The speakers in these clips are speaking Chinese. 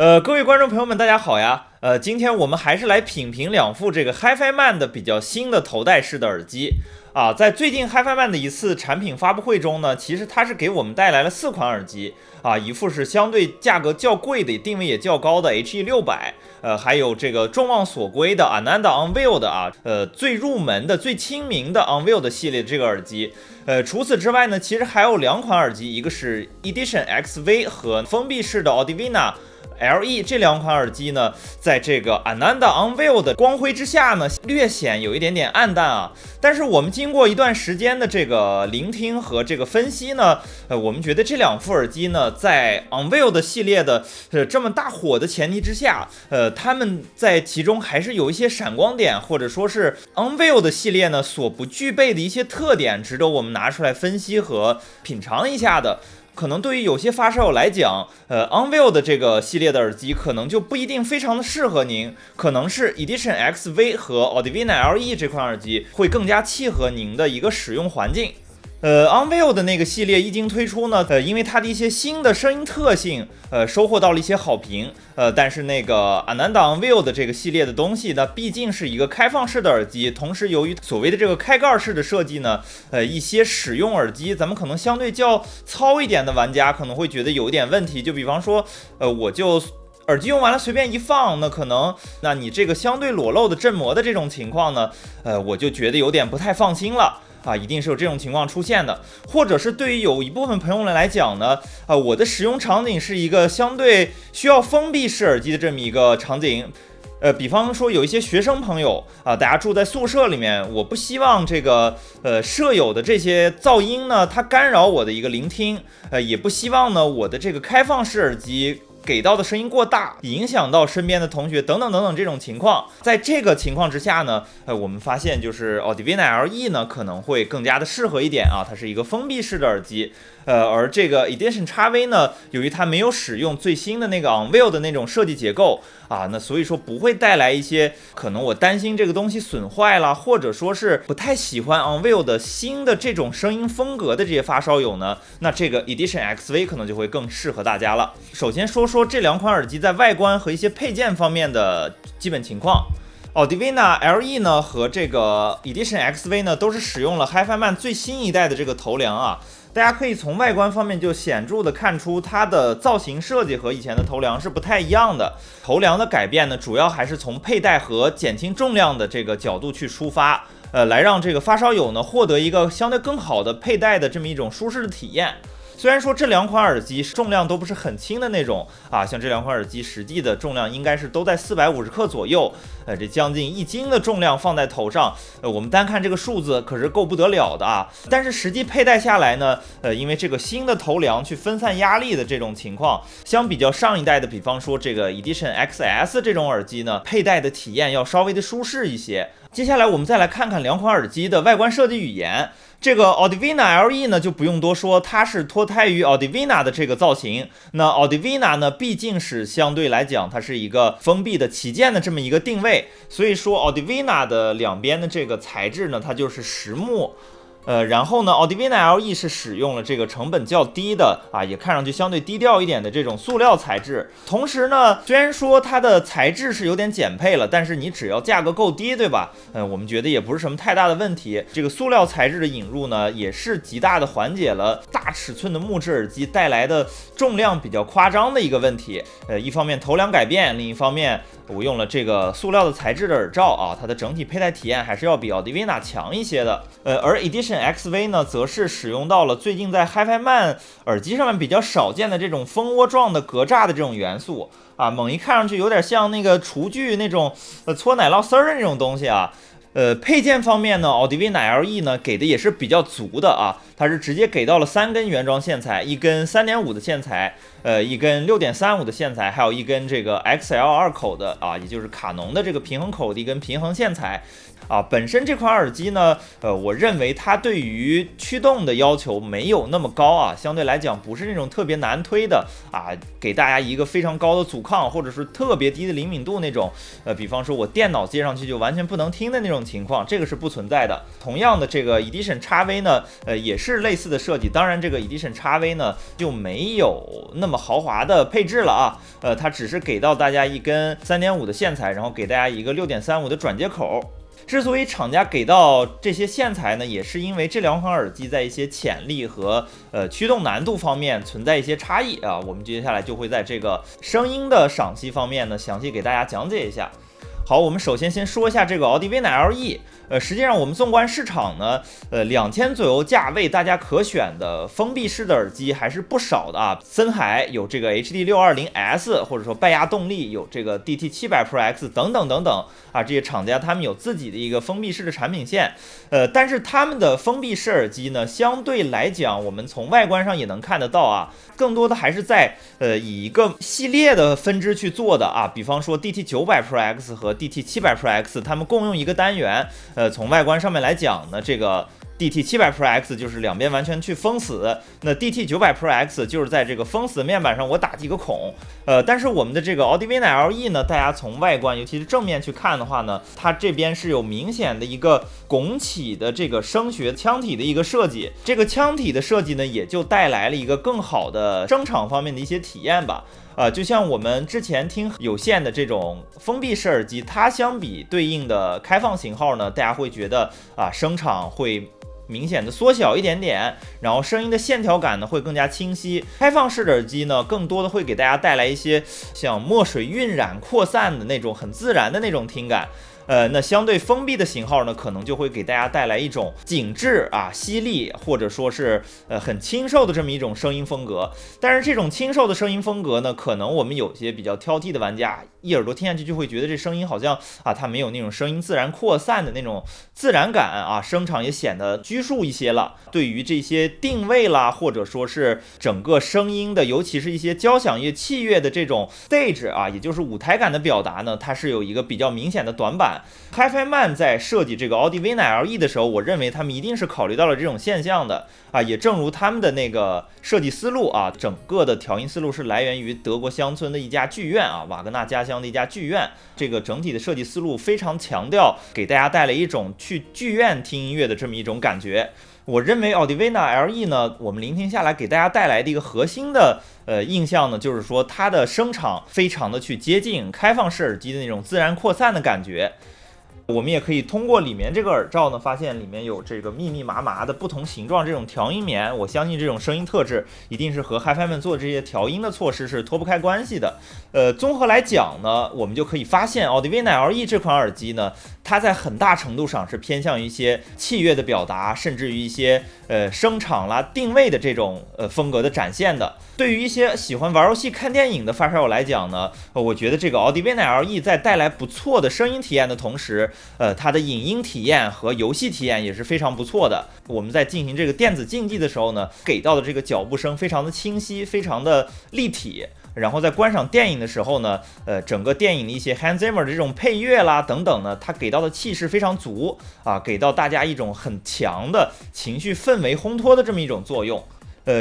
各位观众朋友们，大家好呀。今天我们还是来品评两副这个 HiFiMan 的比较新的头戴式的耳机啊。在最近 HiFiMan 的一次产品发布会中呢，其实它是给我们带来了4款耳机啊，一副是相对价格较贵的、定位也较高的 HE600，还有这个众望所归的 Ananda Onvio 的最入门的、最亲民的 Onvio 的系列这个耳机。除此之外呢，其实还有2款耳机，一个是 Edition XV 和封闭式的 Audivina LE 这2款耳机呢，在这个 Ananda Onvio 的光辉之下呢，略显有一点点暗淡啊。但是我们经过一段时间的这个聆听和这个分析呢，我们觉得这2副耳机呢，在 Onvio 的系列的这么大火的前提之下，他们在其中还是有一些闪光点，或者说是 Onvio 的系列呢所不具备的一些特点，值得我们拿出来分析和品尝一下的。可能对于有些发烧友来讲，Onvio 的这个系列的耳机可能就不一定非常的适合您，可能是 Edition XV 和 Audivina LE 这款耳机会更加契合您的一个使用环境。Onvio 的那个系列一经推出呢，因为它的一些新的声音特性，收获到了一些好评。但是那个 Ananda Onvio 的这个系列的东西呢，毕竟是一个开放式的耳机，同时由于所谓的这个开盖式的设计呢，一些使用耳机，咱们可能相对较糙一点的玩家可能会觉得有一点问题，就比方说，我就耳机用完了随便一放，那你这个相对裸露的振膜的这种情况呢，我就觉得有点不太放心了。一定是有这种情况出现的，或者是对于有一部分朋友们来讲呢，我的使用场景是一个相对需要封闭式耳机的这么一个场景，比方说有一些学生朋友大家住在宿舍里面，我不希望这个舍友的这些噪音呢，它干扰我的一个聆听，也不希望呢我的这个开放式耳机给到的声音过大，影响到身边的同学等等等等这种情况。在这个情况之下呢，我们发现就是 Audivina LE 呢可能会更加的适合一点啊，它是一个封闭式的耳机。而这个 Edition XV 呢，由于它没有使用最新的那个 Onvio 的那种设计结构那所以说不会带来一些可能我担心这个东西损坏了，或者说是不太喜欢 Onvio 的新的这种声音风格的这些发烧友呢，那这个 Edition XV 可能就会更适合大家了。首先说说这2款耳机在外观和一些配件方面的基本情况。Audivina LE 呢和这个 Edition XV 呢都是使用了 HiFiMan 最新一代的这个头梁啊。大家可以从外观方面就显著的看出它的造型设计和以前的头梁是不太一样的。头梁的改变呢，主要还是从佩戴和减轻重量的这个角度去出发，来让这个发烧友呢获得一个相对更好的佩戴的这么一种舒适的体验。虽然说这2款耳机重量都不是很轻的那种像这2款耳机实际的重量应该是都在450克左右，这将近1斤的重量放在头上，我们单看这个数字可是够不得了的啊。但是实际佩戴下来呢，因为这个新的头梁去分散压力的这种情况，相比较上一代的，比方说这个 Edition XS 这种耳机呢，佩戴的体验要稍微的舒适一些。接下来我们再来看看2款耳机的外观设计语言。这个 Audivina LE 呢就不用多说，它是脱胎于 Audivina 的这个造型。那 Audivina 呢毕竟是相对来讲它是一个封闭的旗舰的这么一个定位，所以说 Audivina 的两边的这个材质呢，它就是实木。然后呢 Audivina LE 是使用了这个成本较低的也看上去相对低调一点的这种塑料材质。同时呢，虽然说它的材质是有点减配了，但是你只要价格够低，对吧？我们觉得也不是什么太大的问题。这个塑料材质的引入呢，也是极大的缓解了大尺寸的木质耳机带来的重量比较夸张的一个问题。一方面头梁改变，另一方面我用了这个塑料的材质的耳罩它的整体佩戴体验还是要比 Audivina 强一些的。而 Edition XV 呢，则是使用到了最近在 HiFiMan 耳机上面比较少见的这种蜂窝状的格栅的这种元素猛一看上去有点像那个厨具那种搓奶酪丝儿的那种东西配件方面呢 Audivina LE 呢给的也是比较足的它是直接给到了3根原装线材，一根3.5的线材，一根6.35的线材，还有一根这个 XL2 口的也就是卡农的这个平衡口的一根平衡线材。本身这款耳机呢，我认为它对于驱动的要求没有那么高相对来讲不是那种特别难推的给大家一个非常高的阻抗或者是特别低的灵敏度那种，比方说我电脑接上去就完全不能听的那种情况，这个是不存在的。同样的，这个 Edition XV 呢，也是是类似的设计，当然这个 Edition XV 呢就没有那么豪华的配置了啊，它只是给到大家一根3.5的线材，然后给大家一个6.35的转接口。之所以厂家给到这些线材呢，也是因为这两款耳机在一些潜力和驱动难度方面存在一些差异啊。我们接下来就会在这个声音的赏析方面呢，详细给大家讲解一下。好，我们首先说一下这个 Audivena LE。实际上我们纵观市场呢，2000左右价位大家可选的封闭式的耳机还是不少的啊。森海有这个 HD620S， 或者说拜亚动力有这个 DT700 Pro X 等等等等啊，这些厂家他们有自己的一个封闭式的产品线。但是他们的封闭式耳机呢，相对来讲，我们从外观上也能看得到啊，更多的还是在以一个系列的分支去做的啊。比方说 DT900 Pro X 和 DT700 Pro X， 他们共用一个单元。从外观上面来讲呢，这个 DT700 Pro X 就是两边完全去封死，那 DT900 Pro X 就是在这个封死的面板上我打几个孔。但是我们的这个 Audivena LE 呢，大家从外观尤其是正面去看的话呢，它这边是有明显的一个拱起的这个声学腔体的一个设计，这个腔体的设计呢，也就带来了一个更好的声场方面的一些体验吧。就像我们之前听有线的这种封闭式耳机，它相比对应的开放型号呢，大家会觉得声场会明显的缩小一点点，然后声音的线条感呢会更加清晰。开放式的耳机呢，更多的会给大家带来一些像墨水晕染扩散的那种很自然的那种听感。那相对封闭的型号呢，可能就会给大家带来一种紧致犀利，或者说是很清瘦的这么一种声音风格。但是这种清瘦的声音风格呢，可能我们有些比较挑剔的玩家一耳朵听下去就会觉得这声音好像它没有那种声音自然扩散的那种自然感声场也显得拘束一些了。对于这些定位啦，或者说是整个声音的，尤其是一些交响乐、器乐的这种 stage 也就是舞台感的表达呢，它是有一个比较明显的短板。HiFiMan 在设计这个 Audivena LE 的时候，我认为他们一定是考虑到了这种现象的也正如他们的那个设计思路整个的调音思路是来源于德国乡村的一家剧院瓦格纳家乡的一家剧院。这个整体的设计思路非常强调给大家带来一种去剧院听音乐的这么一种感觉。我认为 Audivena LE 呢，我们聆听下来给大家带来的一个核心的印象呢，就是说它的声场非常的去接近开放式耳机的那种自然扩散的感觉。我们也可以通过里面这个耳罩呢，发现里面有这个密密麻麻的不同形状这种调音棉。我相信这种声音特质一定是和 HiFiMan 做这些调音的措施是脱不开关系的。综合来讲呢，我们就可以发现 Audivena LE 这款耳机呢，它在很大程度上是偏向于一些器乐的表达，甚至于一些声场啦、定位的这种风格的展现的。对于一些喜欢玩游戏、看电影的发烧友来讲呢，我觉得这个 Audivena LE 在带来不错的声音体验的同时，它的影音体验和游戏体验也是非常不错的。我们在进行这个电子竞技的时候呢，给到的这个脚步声非常的清晰，非常的立体。然后在观赏电影的时候呢，整个电影的一些 Hans Zimmer 的这种配乐啦等等呢，它给到的气势非常足给到大家一种很强的情绪氛围烘托的这么一种作用。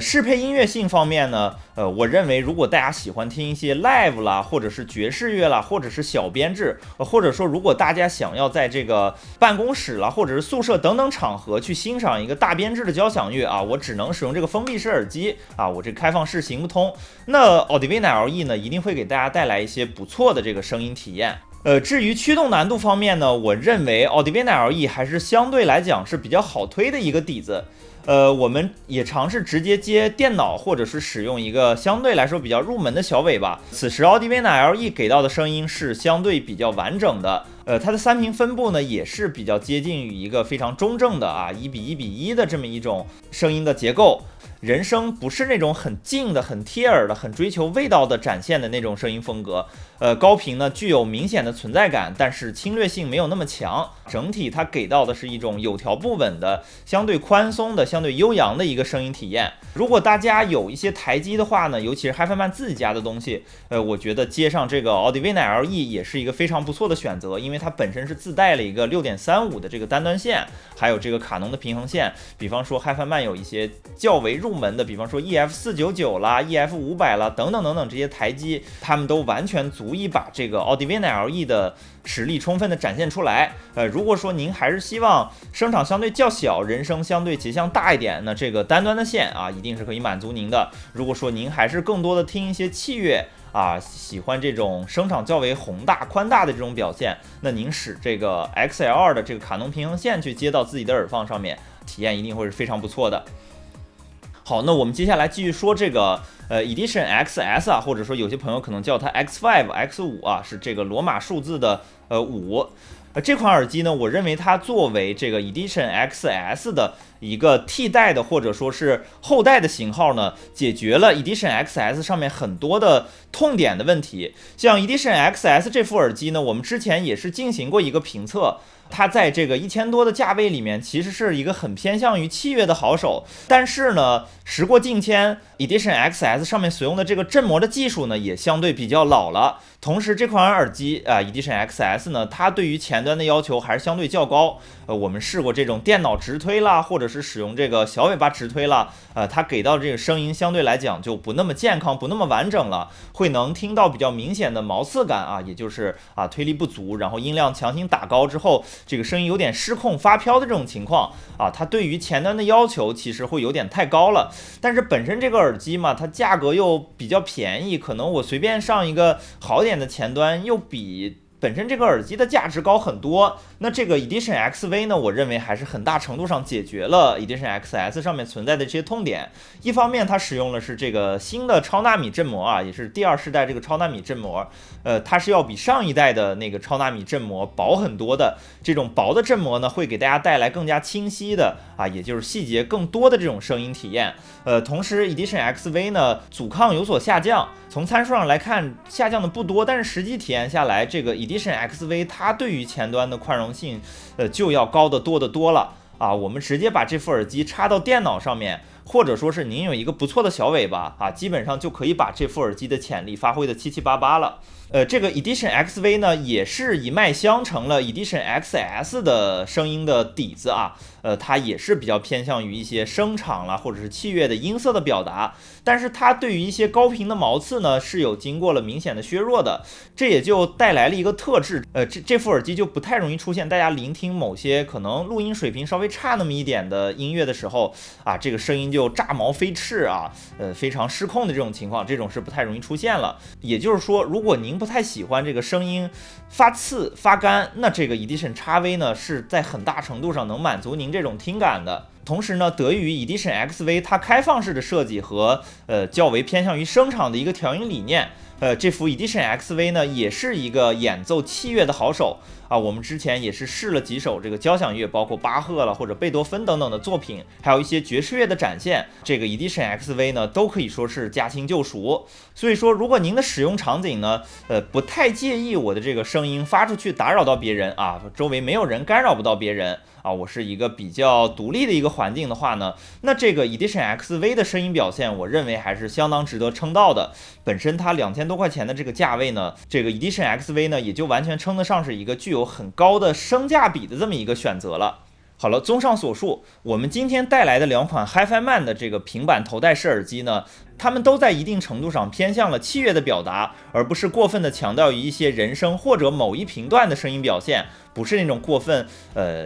适配音乐性方面呢，我认为如果大家喜欢听一些 live 啦，或者是爵士乐啦，或者是小编制，或者说如果大家想要在这个办公室啦，或者是宿舍等等场合去欣赏一个大编制的交响乐我只能使用这个封闭式耳机我这开放式行不通，那 Audivena LE 呢一定会给大家带来一些不错的这个声音体验。至于驱动难度方面呢，我认为 Audivena LE 还是相对来讲是比较好推的一个底子。我们也尝试直接接电脑，或者是使用一个相对来说比较入门的小尾巴。此时 Audivena LE 给到的声音是相对比较完整的，它的三频分布呢也是比较接近于一个非常中正的1:1:1的这么一种声音的结构。人声不是那种很静的、很贴耳的、很追求味道的展现的那种声音风格。高频呢具有明显的存在感，但是侵略性没有那么强。整体它给到的是一种有条不紊的、相对宽松的、相对悠扬的一个声音体验。如果大家有一些台机的话呢，尤其是 HiFiMan 自己家的东西，我觉得接上这个 Audivena LE 也是一个非常不错的选择，因为它本身是自带了一个6.35的这个单端线，还有这个卡农的平衡线。比方说 HiFiMan 有一些较为为入门的，比方说 EF499啦、EF500啦等等等等这些台机，它们都完全足以把这个 Audivine LE 的实力充分的展现出来。如果说您还是希望声场相对较小，人声相对节像大一点，那这个单端的线啊，一定是可以满足您的。如果说您还是更多的听一些器乐啊，喜欢这种声场较为宏大宽大的这种表现，那您使这个 XLR 的这个卡农平衡线去接到自己的耳放上面，体验一定会是非常不错的。好，那我们接下来继续说这个Edition XS 啊，或者说有些朋友可能叫它 X5、X5 啊，是这个罗马数字的5。这款耳机呢，我认为它作为这个 Edition XS 的一个替代的或者说是后代的型号呢，解决了 Edition XS 上面很多的痛点的问题。像 Edition XS 这副耳机呢，我们之前也是进行过一个评测。它在这个1000多的价位里面，其实是一个很偏向于器乐的好手。但是呢，时过境迁 ，Edition XS 上面所用的这个振膜的技术呢，也相对比较老了。同时，这款耳机Edition XS 呢，它对于前端的要求还是相对较高。我们试过这种电脑直推啦，或者是使用这个小尾巴直推啦，它给到这个声音相对来讲就不那么健康，不那么完整了，会能听到比较明显的毛刺感啊，也就是推力不足，然后音量强行打高之后，这个声音有点失控发飘的这种情况啊，它对于前端的要求其实会有点太高了。但是本身这个耳机嘛，它价格又比较便宜，可能我随便上一个好点的前端又比本身这个耳机的价值高很多。那这个 Edition XV 呢，我认为还是很大程度上解决了 Edition XS 上面存在的这些痛点。一方面它使用的是这个新的超纳米振膜啊，也是第2世代这个超纳米振膜，它是要比上一代的那个超纳米振膜薄很多的。这种薄的振膜呢，会给大家带来更加清晰的也就是细节更多的这种声音体验。同时 Edition XV 呢，阻抗有所下降，从参数上来看下降的不多，但是实际体验下来，这个 Edition XV 它对于前端的宽容性就要高得多得多了啊！我们直接把这副耳机插到电脑上面，或者说是您有一个不错的小尾巴啊，基本上就可以把这副耳机的潜力发挥的七七八八了。这个 Edition XV 呢，也是一脉相承了 Edition XS 的声音的底子啊，它也是比较偏向于一些声场啦，或者是器乐的音色的表达，但是它对于一些高频的毛刺呢，是有经过了明显的削弱的，这也就带来了一个特质，这副耳机就不太容易出现大家聆听某些可能录音水平稍微差那么一点的音乐的时候啊，这个声音就炸毛飞翅啊，非常失控的这种情况，这种是不太容易出现了。也就是说，如果您不太喜欢这个声音发刺发干，那这个 Edition XV 呢，是在很大程度上能满足您这种听感的。同时呢，得益于 Edition XV 它开放式的设计和较为偏向于声场的一个调音理念，这副 Edition XV 呢也是一个演奏器乐的好手啊。我们之前也是试了几首这个交响乐，包括巴赫了或者贝多芬等等的作品，还有一些爵士乐的展现，这个 Edition XV 呢都可以说是驾轻就熟。所以说，如果您的使用场景呢，不太介意我的这个声音发出去打扰到别人啊，周围没有人干扰不到别人啊，我是一个比较独立的一个环境的话呢，那这个 Edition XV 的声音表现，我认为还是相当值得称道的。本身它2000多块钱的这个价位呢，这个 Edition XV 呢也就完全称得上是一个具有很高的声价比的这么一个选择了。好了，综上所述，我们今天带来的2款 HiFiMan 的这个平板头戴式耳机呢，它们都在一定程度上偏向了器乐的表达，而不是过分的强调于一些人声或者某一频段的声音表现，不是那种过分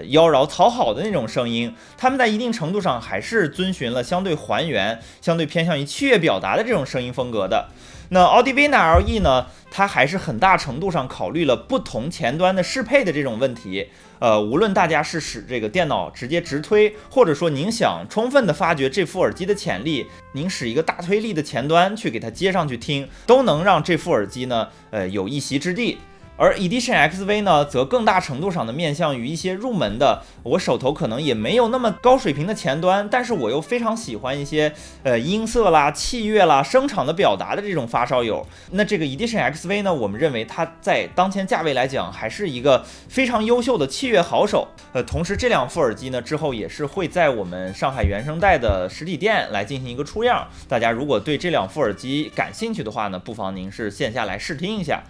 妖娆讨好的那种声音。它们在一定程度上还是遵循了相对还原、相对偏向于器乐表达的这种声音风格的。那 Audivine LE 呢，它还是很大程度上考虑了不同前端的适配的这种问题。无论大家是使这个电脑直接直推，或者说您想充分的发掘这副耳机的潜力，您使一个大推力的前端去给它接上去听，都能让这副耳机呢，有一席之地。而 Edition XV 呢，则更大程度上的面向于一些入门的，我手头可能也没有那么高水平的前端，但是我又非常喜欢一些音色啦、器乐啦、声场的表达的这种发烧友。那这个 Edition XV 呢，我们认为它在当前价位来讲，还是一个非常优秀的器乐好手。同时这2副耳机呢，之后也是会在我们上海原声带的实体店来进行一个出样。大家如果对这2副耳机感兴趣的话呢，不妨您是线下来试听一下。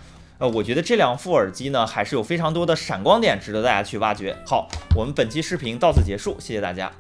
我觉得这2副耳机呢，还是有非常多的闪光点值得大家去挖掘。好，我们本期视频到此结束，谢谢大家。